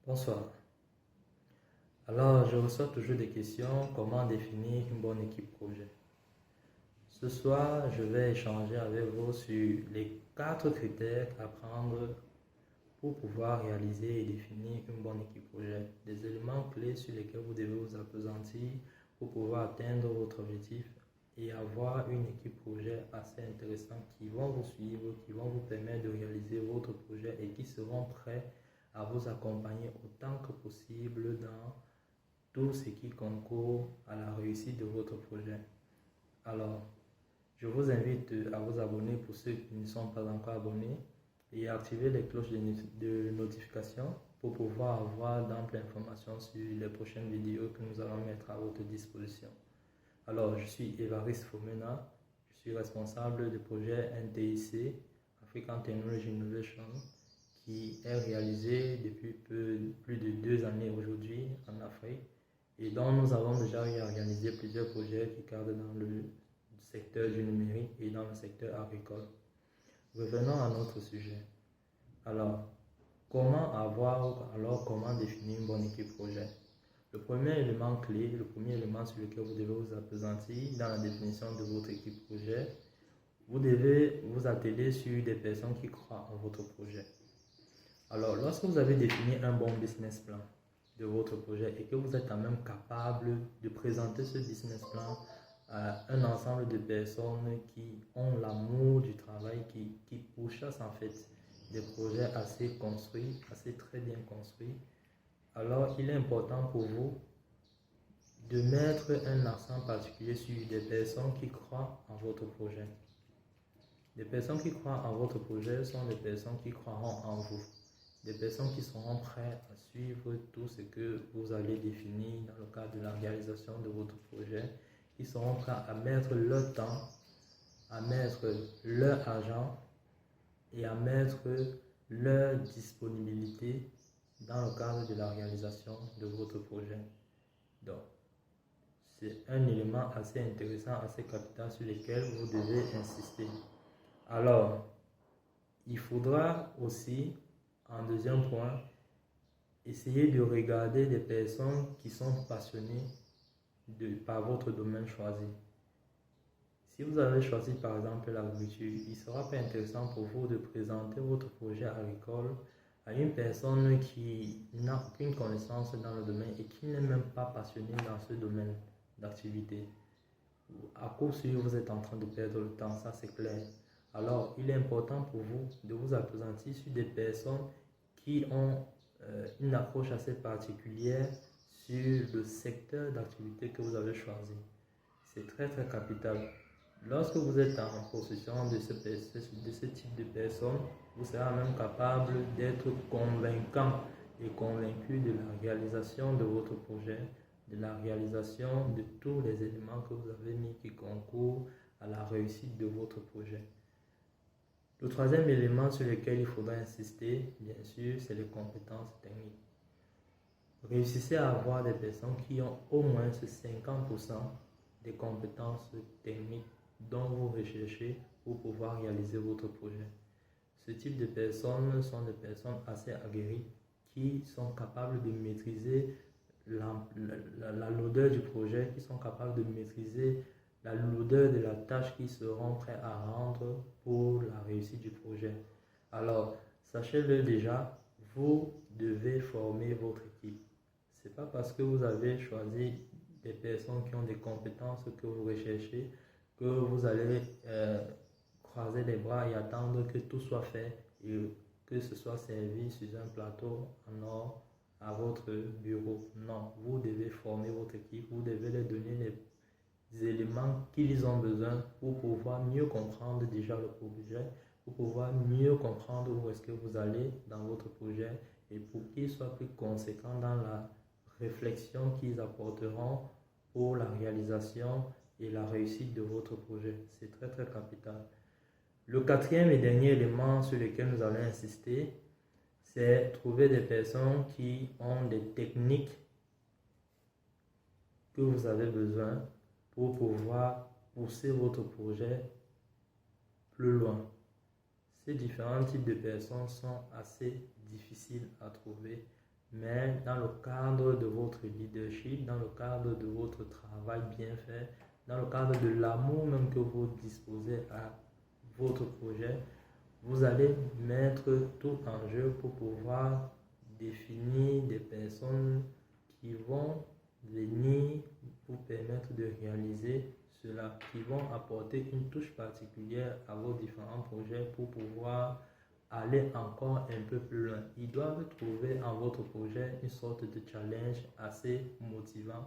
Bonsoir. Alors, je reçois toujours des questions. Comment définir une bonne équipe projet? Ce soir, je vais échanger avec vous sur les 4 critères à prendre pour pouvoir réaliser et définir une bonne équipe projet. Des éléments clés sur lesquels vous devez vous appesantir pour pouvoir atteindre votre objectif et avoir une équipe projet assez intéressante qui vont vous suivre, qui vont vous permettre de réaliser votre projet et qui seront prêts à vous accompagner autant que possible dans tout ce qui concourt à la réussite de votre projet. Alors, je vous invite à vous abonner pour ceux qui ne sont pas encore abonnés et à activer les cloches de notification pour pouvoir avoir d'amples informations sur les prochaines vidéos que nous allons mettre à votre disposition. Alors, je suis Évariste Fomena, je suis responsable du projet NTIC, African Technology Innovation, qui est réalisé depuis plus de 2 années aujourd'hui en Afrique et dont nous avons déjà réalisé plusieurs projets qui cadrent dans le secteur du numérique et dans le secteur agricole. Revenons à notre sujet. Alors, comment définir une bonne équipe projet? Le premier élément clé, le premier élément sur lequel vous devez vous appesantir dans la définition de votre équipe projet, vous devez vous atteler sur des personnes qui croient en votre projet. Alors, lorsque vous avez défini un bon business plan de votre projet et que vous êtes quand même capable de présenter ce business plan à un ensemble de personnes qui ont l'amour du travail, qui pourchassent en fait des projets assez construits, assez très bien construits, alors il est important pour vous de mettre un accent particulier sur des personnes qui croient en votre projet. Les personnes qui croient en votre projet sont des personnes qui croiront en vous. Des personnes qui seront prêtes à suivre tout ce que vous allez définir dans le cadre de la réalisation de votre projet, qui seront prêts à mettre leur temps, à mettre leur argent et à mettre leur disponibilité dans le cadre de la réalisation de votre projet. Donc, c'est un élément assez intéressant, assez capital sur lequel vous devez insister. Alors, il faudra aussi, en deuxième point, essayer de regarder des personnes qui sont passionnées par votre domaine choisi. Si vous avez choisi par exemple l'agriculture, il ne sera pas intéressant pour vous de présenter votre projet agricole à une personne qui n'a aucune connaissance dans le domaine et qui n'est même pas passionnée dans ce domaine d'activité. À cause sûr, vous êtes en train de perdre le temps, ça c'est clair. Alors, il est important pour vous de vous appesantir sur des personnes qui ont une approche assez particulière sur le secteur d'activité que vous avez choisi. C'est très très capital. Lorsque vous êtes en possession de ce type de personnes, vous serez même capable d'être convaincant et convaincu de la réalisation de votre projet, de la réalisation de tous les éléments que vous avez mis qui concourent à la réussite de votre projet. Le troisième élément sur lequel il faudra insister, bien sûr, c'est les compétences techniques. Réussissez à avoir des personnes qui ont au moins 50% des compétences techniques dont vous recherchez pour pouvoir réaliser votre projet. Ce type de personnes sont des personnes assez aguerries qui sont capables de maîtriser la lourdeur du projet, qui sont capables de maîtriser la lourdeur de la tâche qu'ils seront prêts à rendre pour la réussite du projet. Alors, sachez-le déjà, vous devez former votre équipe. Ce n'est pas parce que vous avez choisi des personnes qui ont des compétences que vous recherchez que vous allez croiser les bras et attendre que tout soit fait et que ce soit servi sur un plateau en or à votre bureau. Non, vous devez former votre équipe, vous devez leur donner les éléments qu'ils ont besoin pour pouvoir mieux comprendre déjà le projet, pour pouvoir mieux comprendre où est-ce que vous allez dans votre projet et pour qu'ils soient plus conséquents dans la réflexion qu'ils apporteront pour la réalisation et la réussite de votre projet. C'est très très capital. Le quatrième et dernier élément sur lequel nous allons insister, c'est trouver des personnes qui ont des techniques que vous avez besoin pour pouvoir pousser votre projet plus loin. Ces différents types de personnes sont assez difficiles à trouver mais dans le cadre de votre leadership, dans le cadre de votre travail bien fait, dans le cadre de l'amour même que vous disposez à votre projet, vous allez mettre tout en jeu pour pouvoir définir des personnes qui vont venir vous permettre de réaliser cela, qui vont apporter une touche particulière à vos différents projets pour pouvoir aller encore un peu plus loin. Ils doivent trouver en votre projet une sorte de challenge assez motivant,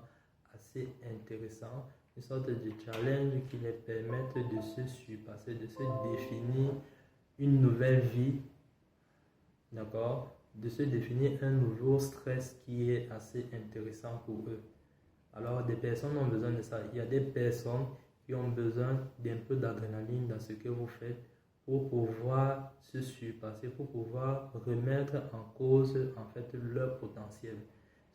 assez intéressant, une sorte de challenge qui les permette de se surpasser, de se définir une nouvelle vie, d'accord, de se définir un nouveau stress qui est assez intéressant pour eux. Alors, des personnes ont besoin de ça. Il y a des personnes qui ont besoin d'un peu d'adrénaline dans ce que vous faites pour pouvoir se surpasser, pour pouvoir remettre en cause en fait leur potentiel.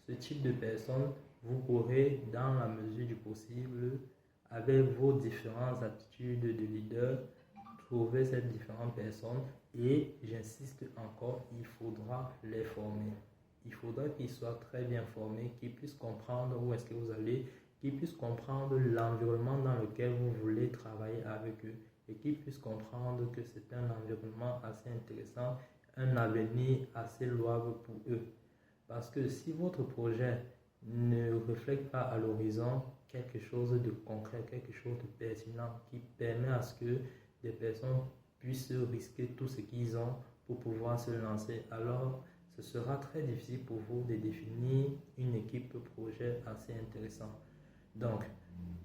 Ce type de personnes, vous pourrez, dans la mesure du possible, avec vos différentes aptitudes de leader, trouver ces différentes personnes et j'insiste encore, il faudra les former. Il faudra qu'ils soient très bien formés, qu'ils puissent comprendre où est-ce que vous allez, qu'ils puissent comprendre l'environnement dans lequel vous voulez travailler avec eux et qu'ils puissent comprendre que c'est un environnement assez intéressant, un avenir assez louable pour eux. Parce que si votre projet ne reflète pas à l'horizon quelque chose de concret, quelque chose de pertinent qui permet à ce que des personnes puissent risquer tout ce qu'ils ont pour pouvoir se lancer, alors ce sera très difficile pour vous de définir une équipe projet assez intéressante. Donc,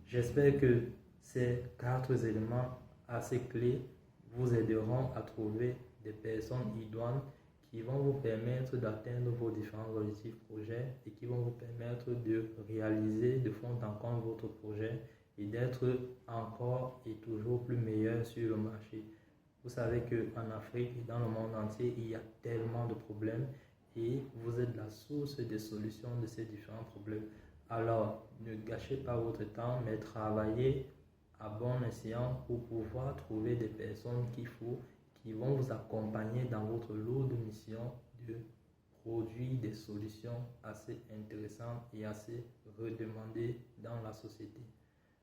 j'espère que ces 4 éléments assez clés vous aideront à trouver des personnes idoines qui vont vous permettre d'atteindre vos différents objectifs projets et qui vont vous permettre de réaliser de fond en comble votre projet et d'être encore et toujours plus meilleur sur le marché. Vous savez qu'en Afrique et dans le monde entier, il y a tellement de problèmes et vous êtes la source des solutions de ces différents problèmes. Alors, ne gâchez pas votre temps, mais travaillez à bon escient pour pouvoir trouver des personnes qu'il faut, qui vont vous accompagner dans votre lourde mission de produire des solutions assez intéressantes et assez redemandées dans la société.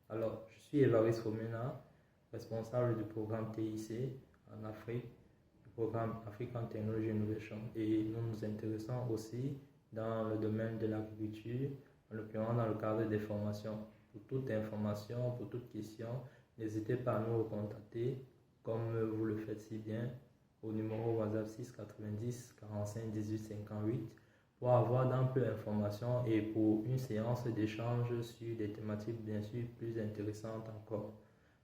Alors, je suis Évariste Romena, responsable du programme TIC en Afrique, du programme African Technology Innovation. Et nous nous intéressons aussi dans le domaine de l'agriculture, en l'occurrence dans le cadre des formations. Pour toute information, pour toute question, n'hésitez pas à nous contacter, comme vous le faites si bien, au numéro WhatsApp 6 90 45 18 58 pour avoir d'amples informations et pour une séance d'échange sur des thématiques bien sûr plus intéressantes encore.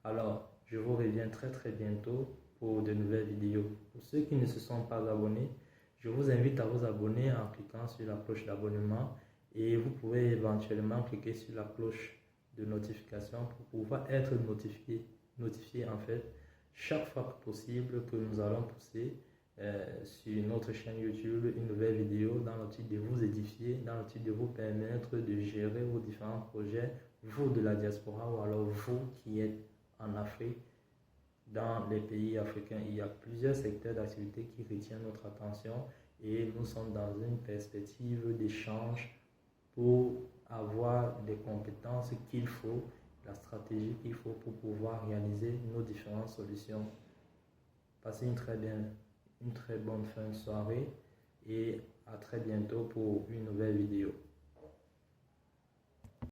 Alors, je vous reviens très bientôt pour de nouvelles vidéos. Pour ceux qui ne se sont pas abonnés, je vous invite à vous abonner en cliquant sur la cloche d'abonnement et vous pouvez éventuellement cliquer sur la cloche de notification pour pouvoir être notifié en fait chaque fois que possible que nous allons pousser sur notre chaîne YouTube une nouvelle vidéo dans l'optique de vous édifier, dans l'optique de vous permettre de gérer vos différents projets, vous de la diaspora ou alors vous qui êtes en Afrique. Dans les pays africains, il y a plusieurs secteurs d'activité qui retiennent notre attention et nous sommes dans une perspective d'échange pour avoir les compétences qu'il faut, la stratégie qu'il faut pour pouvoir réaliser nos différentes solutions. Passez une très bonne fin de soirée et à très bientôt pour une nouvelle vidéo.